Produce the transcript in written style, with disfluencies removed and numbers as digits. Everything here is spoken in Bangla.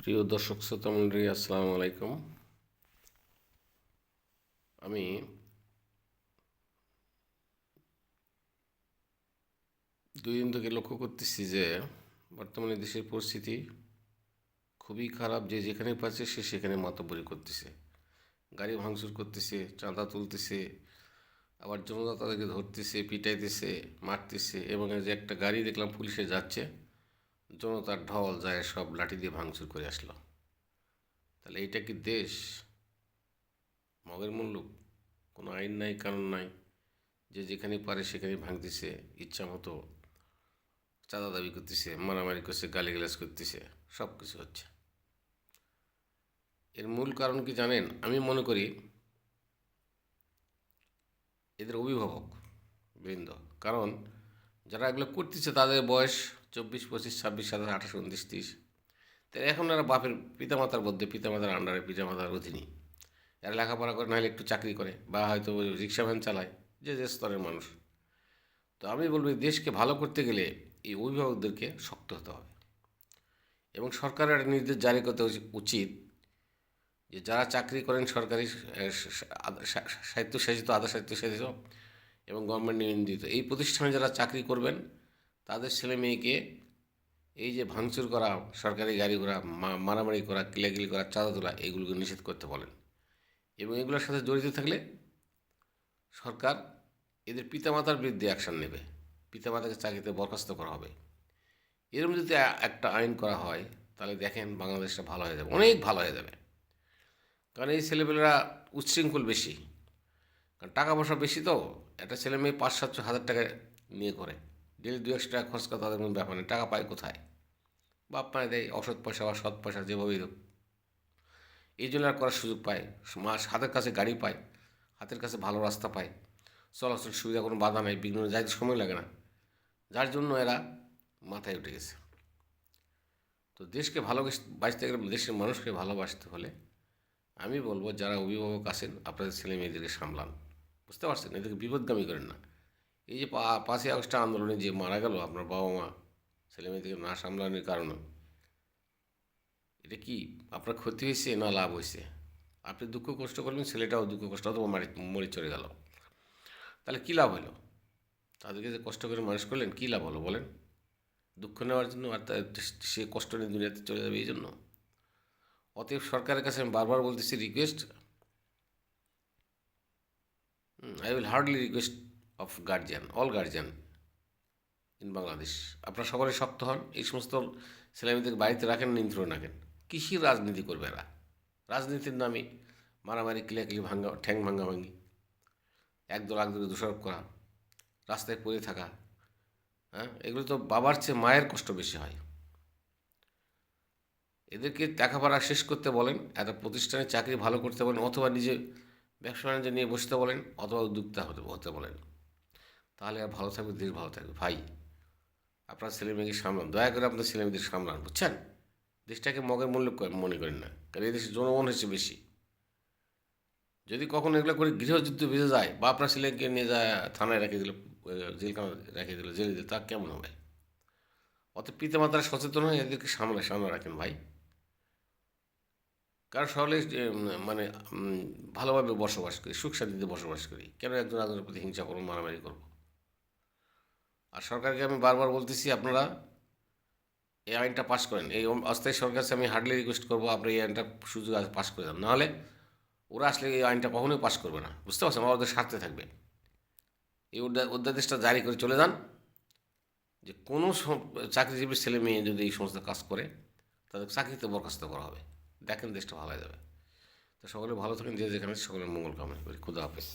প্রিয় দর্শক শ্রোতা মণ্ডলী, আসসালামু আলাইকুম। আমি দুই দিন থেকে লক্ষ্য করতেছি যে বর্তমানে দেশের পরিস্থিতি খুবই খারাপ। যে যেখানে পাচ্ছে সে সেখানে মাতব্বরি করতেছে, গাড়ি ভাঙচুর করতেছে, চাঁদা তুলতেছে, আবার জনতা তাদেরকে ধরতেছে, পিটাইতেছে, মারতেছে। এবং এই যে একটা গাড়ি দেখলাম পুলিশে যাচ্ছে, জনতার ঢল যায় সব লাঠি দিয়ে ভাঙচুর করে আসলো। তাহলে এইটা কি দেশ? মগের মূল্য কোনো আইন নাই, কানুন নাই, যে যেখানে পারে সেখানে ভাঙতেছে, ইচ্ছা মতো চাঁদা দাবি করতেছে, মারামারি করছে, গালিগালাজ করতেছে, সব কিছু হচ্ছে। এর মূল কারণ কি জানেন? আমি মনে করি এদের অভিভাবক বৃন্দ। কারণ যারা এগুলো করতেছে তাদের বয়স 24, 25, 26, 27, 28, 29, 30। তাই এখন এরা বাপের পিতামাতার মধ্যে, পিতামাতার আন্ডারে, পিতামাতার অধীনই। এরা লেখাপড়া করে, নাহলে একটু চাকরি করে, বা হয়তো রিক্সা ভ্যান চালায়, যে যে স্তরের মানুষ। তো আমি বলবো এই দেশকে ভালো করতে গেলে এই অভিভাবকদেরকে শক্ত হতে হবে, এবং সরকারের একটা নির্দেশ জারি করতে উচিত যে যারা চাকরি করেন সরকারি, স্বায়ত্তশাসিত, আধা স্বায়ত্তশাসিত এবং গভর্নমেন্ট নিবন্ধিত এই প্রতিষ্ঠানে যারা চাকরি করবেন, তাদের ছেলে মেয়েকে এই যে ভাঙচুর করা, সরকারি গাড়ি ঘোড়া, মারামারি করা, কিলাকিলি করা, চাঁদা তোলা, এগুলোকে নিষেধ করতে বলেন। এবং এগুলোর সাথে জড়িত থাকলে সরকার এদের পিতামাতার বিরুদ্ধে অ্যাকশান নেবে, পিতামাতাকে চাকরিতে বরখাস্ত করা হবে। এরকম যদি একটা আইন করা হয়, তাহলে দেখেন বাংলাদেশটা ভালো হয়ে যাবে, অনেক ভালো হয়ে যাবে। কারণ এই ছেলেপেলেরা উচ্ছৃঙ্খল বেশি, কারণ টাকা পয়সা বেশি। তো একটা ছেলে মেয়ে 500-700 টাকা নিয়ে করে, ডেলি 200 টাকা খরচ করে, তাদের কোনো ব্যাপার নেই। টাকা পায় কোথায়? বাপ মায় দেয়, অসৎ পয়সা বা সৎ পয়সা যেভাবেই হোক। এই জন্য আর করার সুযোগ পায়, মাস হাতের কাছে গাড়ি পায়, হাতের কাছে ভালো রাস্তা পায়, চলাচল সুবিধা, কোনো বাধা নেই, বিঘ্ন যাইতে সময় লাগে না, যার জন্য এরা মাথায় উঠে গেছে। তো দেশকে ভালোবাসতে গেলে, দেশের মানুষকে ভালোবাসতে হলে আমি বলবো যারা অভিভাবক আছেন আপনাদের ছেলে মেয়েদেরকে সামলান, বুঝতে পারছেন? এদেরকে বিপদগামী করেন না। এই যে 5ই আগস্ট আন্দোলনে যে মারা গেল আপনার বাবা মা, ছেলে মেয়েদেরকে না সামলানোর কারণে, এটা কি আপনার ক্ষতি হয়েছে না লাভ হয়েছে? আপনি দুঃখ কষ্ট করলেন, ছেলেটাও দুঃখ কষ্ট, অথবা মরে চলে গেল, তাহলে কী লাভ হলো? তাদেরকে যে কষ্ট করে মানুষ করলেন, কী লাভ হলো বলেন? দুঃখ নেওয়ার জন্য, আর সে কষ্ট নিয়ে দুনিয়াতে চলে যাবে এই জন্য? অতএব সরকারের কাছে আমি বারবার বলতেছি, request, I will hardly request of guardian, all guardian in Bangladesh, আপনারা সকলে শক্ত হন। এই সমস্ত ছেলেমেয়েদেরকে বাড়িতে রাখেন, নিয়ন্ত্রণ রাখেন। কৃষির রাজনীতি করবে এরা, রাজনীতির নামে মারামারি, কিলাকিলি, ঠ্যাং ভাঙাভাঙি, একদল একদলকে দোষারোপ করা, রাস্তায় পড়ে থাকা, হ্যাঁ, এগুলো তো বাবার চেয়ে মায়ের কষ্ট বেশি হয়। এদেরকে লেখাপড়া শেষ করতে বলেন, একটা প্রতিষ্ঠানে চাকরি ভালো করতে বলেন, অথবা নিজে ব্যবসা বাণিজ্য নিয়ে বসতে বলেন, অথবা উদ্যোক্তা হতে বলেন। তাহলে আর ভালো থাকবে, দেশ ভালো থাকবে। ভাই, আপনার ছেলেমেয়েকে সামলান, দয়া করে আপনার ছেলেমেয়েদের সামলান, বুঝছেন? দেশটাকে মগের মূল্য মনে করেন না, কারণ এই দেশে জনগণ হচ্ছে বেশি। যদি কখনো এগুলো করে গৃহযুদ্ধ বেঁধে যায়, বা আপনার ছেলেকে নিয়ে যায় থানায় রেখে দিল, জেলখানা রেখে দিল, জেলে দিল, তা কেমন হবে? অত পিতামাতারা সচেতন হয়ে এদেরকে সামনে রাখেন ভাই। কারণ সকলে মানে ভালোভাবে বসবাস করি, সুখ শান্তিতে বসবাস করি, কেন একজন আরেকজনের প্রতি হিংসা করবো, মারামারি করবো? আর সরকারকে আমি বারবার বলতেছি, আপনারা এই আইনটা পাস করেন। এই অস্থায়ী সরকার কাছে আমি হার্ডলি রিকোয়েস্ট করবো, আপনি এই আইনটা সুযোগ পাস করে দেন, নাহলে ওরা আসলে এই আইনটা কখনোই পাস করবে না, বুঝতে পারছেন? ওদের স্বার্থে থাকবে। এই অধ্যাদেশটা জারি করে চলে যান, যে কোনো চাকরিজীবীর ছেলে মেয়ে যদি এই সমস্ত কাজ করে, তাদের চাকরিতে বরখাস্ত করা হবে। দেখেন দেশটা ভালো হয়ে যাবে। তো সকলে ভালো থাকেন, যে যেখানে, সকলের মঙ্গল কামনা করি। খুদা হাফেজ।